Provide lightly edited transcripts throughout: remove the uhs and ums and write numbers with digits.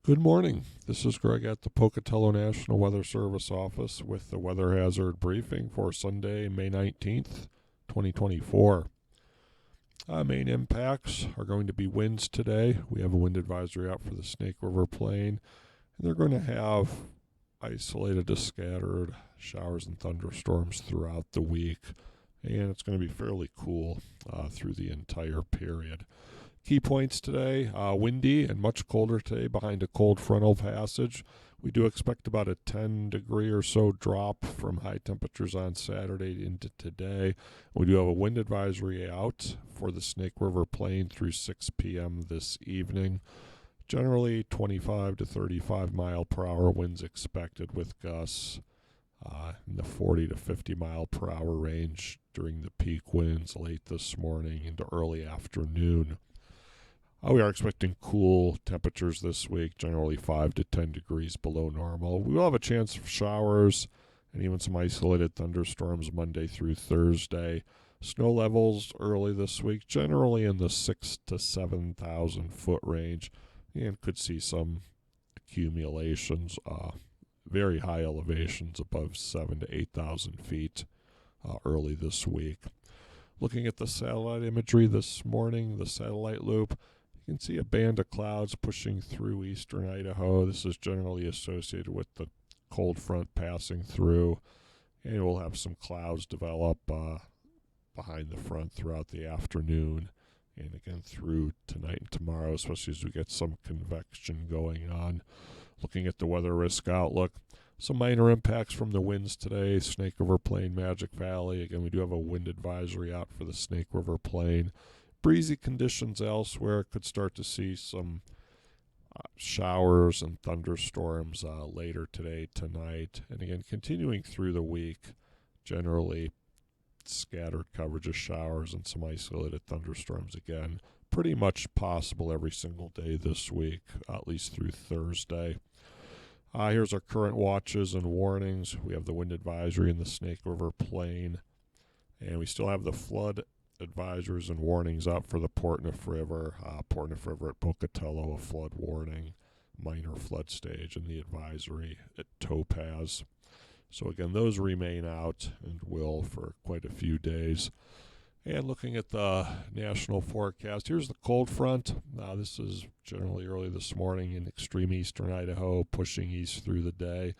Good morning. This is Greg at the Pocatello National Weather Service office with the weather hazard briefing for Sunday, May 19th, 2024. Main impacts are going to be winds today. We have a wind advisory out for the Snake River Plain, and they're going to have isolated to scattered showers and thunderstorms throughout the week, and it's going to be fairly cool through the entire period. Key points today, windy and much colder today behind a cold frontal passage. We do expect about a 10 degree or so drop from high temperatures on Saturday into today. We do have a wind advisory out for the Snake River Plain through 6 p.m. this evening. Generally 25 to 35 mile per hour winds expected with gusts in the 40 to 50 mile per hour range during the peak winds late this morning into early afternoon. We are expecting cool temperatures this week, generally 5 to 10 degrees below normal. We will have a chance of showers and even some isolated thunderstorms Monday through Thursday. Snow levels early this week, generally in the 6,000 to 7,000 foot range, and could see some accumulations, very high elevations above 7,000 to 8,000 feet early this week. Looking at the satellite imagery this morning, the satellite loop, you can see a band of clouds pushing through eastern Idaho. This is generally associated with the cold front passing through, and we'll have some clouds develop behind the front throughout the afternoon and again through tonight and tomorrow, especially as we get some convection going on. Looking at the weather risk outlook, some minor impacts from the winds today, Snake River Plain, Magic Valley. Again, we do have a wind advisory out for the Snake River Plain. Breezy conditions elsewhere. Could start to see some showers and thunderstorms later today, tonight, and again continuing through the week. Generally scattered coverage of showers and some isolated thunderstorms again. Pretty much possible every single day this week, at least through Thursday. Here's our current watches and warnings. We have the wind advisory in the Snake River Plain, and we still have the flood advisories and warnings out for the Portneuf River. Portneuf River at Pocatello, a flood warning, minor flood stage, and the advisory at Topaz. So again, those remain out and will for quite a few days. And looking at the national forecast, here's the cold front. This is generally early this morning in extreme eastern Idaho, pushing east through the day.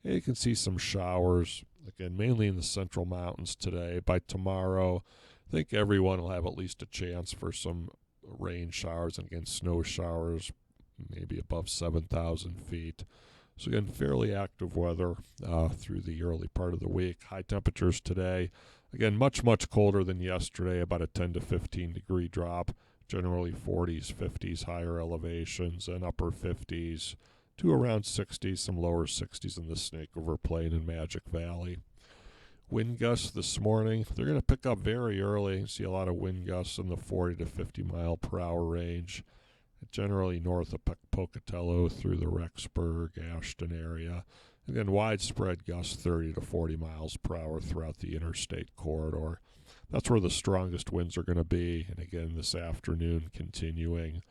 And you can see some showers, again, mainly in the central mountains today. By tomorrow, I think everyone will have at least a chance for some rain showers and again snow showers, maybe above 7,000 feet. So again, fairly active weather through the early part of the week. High temperatures today, again, much colder than yesterday, about a 10 to 15 degree drop. Generally 40s, 50s, higher elevations, and upper 50s to around 60s, some lower 60s in the Snake River Plain and Magic Valley. Wind gusts this morning, they're going to pick up very early. You see a lot of wind gusts in the 40 to 50 mile per hour range, generally north of Pocatello through the Rexburg, Ashton area. Again, widespread gusts 30 to 40 miles per hour throughout the interstate corridor. That's where the strongest winds are going to be. And again, this afternoon continuing.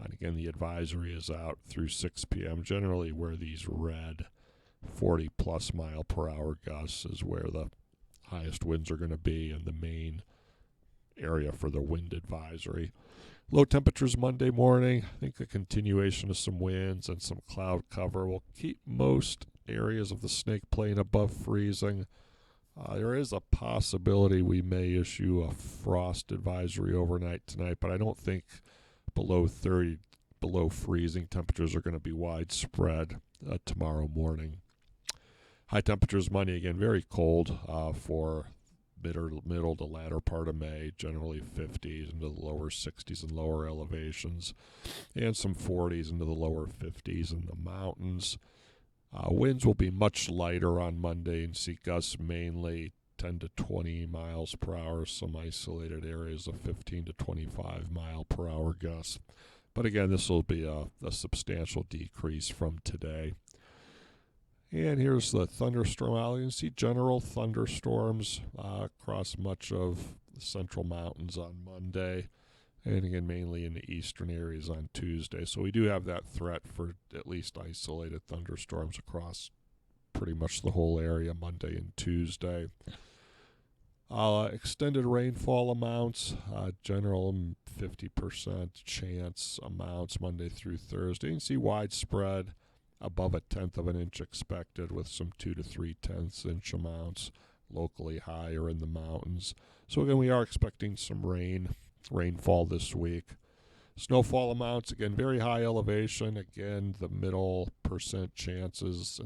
And again, the advisory is out through 6 p.m. Generally where these red 40 plus mile per hour gusts is where the highest winds are going to be in the main area for the wind advisory. Low temperatures Monday morning. I think a continuation of some winds and some cloud cover will keep most areas of the Snake Plain above freezing. There is a possibility we may issue a frost advisory overnight tonight, but I don't think below freezing temperatures are going to be widespread tomorrow morning. High temperatures Monday, again, very cold for middle to latter part of May, generally 50s into the lower 60s and lower elevations, and some 40s into the lower 50s in the mountains. Winds will be much lighter on Monday and see gusts mainly 10 to 20 miles per hour, some isolated areas of 15 to 25 mile per hour gusts. But again, this will be a substantial decrease from today. And here's the thunderstorm outlook. You can see general thunderstorms across much of the central mountains on Monday. and again mainly in the eastern areas on Tuesday. So we do have that threat for at least isolated thunderstorms across pretty much the whole area Monday and Tuesday. Extended rainfall amounts, general 50% chance amounts Monday through Thursday. You can see widespread above 1/10 of an inch expected, with some 2 to 3/10 inch amounts locally higher in the mountains. So again, we are expecting some rainfall this week. Snowfall amounts, again, very high elevation. Again, the middle percent chances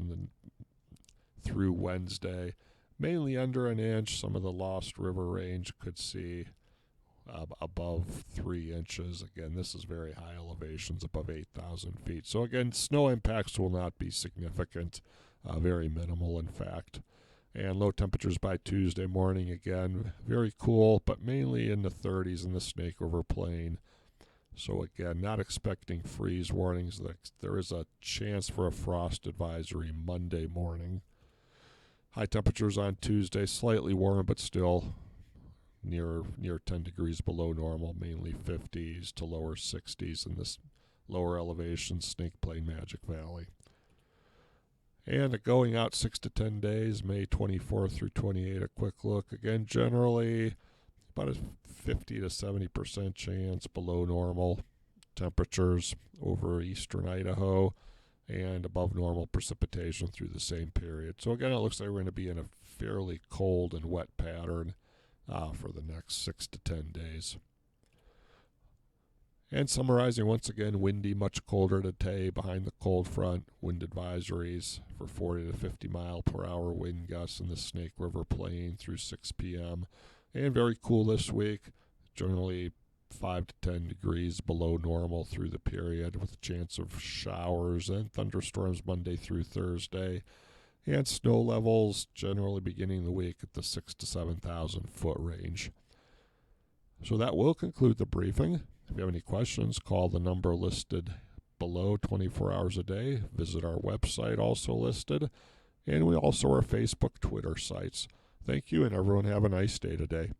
through Wednesday. Mainly under an inch. Some of the Lost River range could see above 3 inches. Again, this is very high elevations, above 8,000 feet. So again, snow impacts will not be significant, very minimal in fact. And low temperatures by Tuesday morning, again, very cool, but mainly in the 30s in the Snake River Plain. So again, not expecting freeze warnings. There is a chance for a frost advisory Monday morning. High temperatures on Tuesday, slightly warmer, but still near 10 degrees below normal, mainly 50s to lower 60s in this lower elevation, Snake Plain, Magic Valley. And going out 6 to 10 days, May 24th through 28, a quick look. Again, generally about a 50 to 70% chance below normal temperatures over eastern Idaho, and above normal precipitation through the same period. So again, it looks like we're going to be in a fairly cold and wet pattern for the next 6 to 10 days. And summarizing, once again, windy, much colder today behind the cold front. Wind advisories for 40 to 50 mile per hour wind gusts in the Snake River Plain through 6 p.m. And very cool this week, generally 5 to 10 degrees below normal through the period, with a chance of showers and thunderstorms Monday through Thursday, and snow levels generally beginning the week at the 6,000 to 7,000 foot range. So that will conclude the briefing. If you have any questions, call the number listed below 24 hours a day. Visit our website, also listed, and we also are Facebook, Twitter sites. Thank you, and everyone have a nice day today.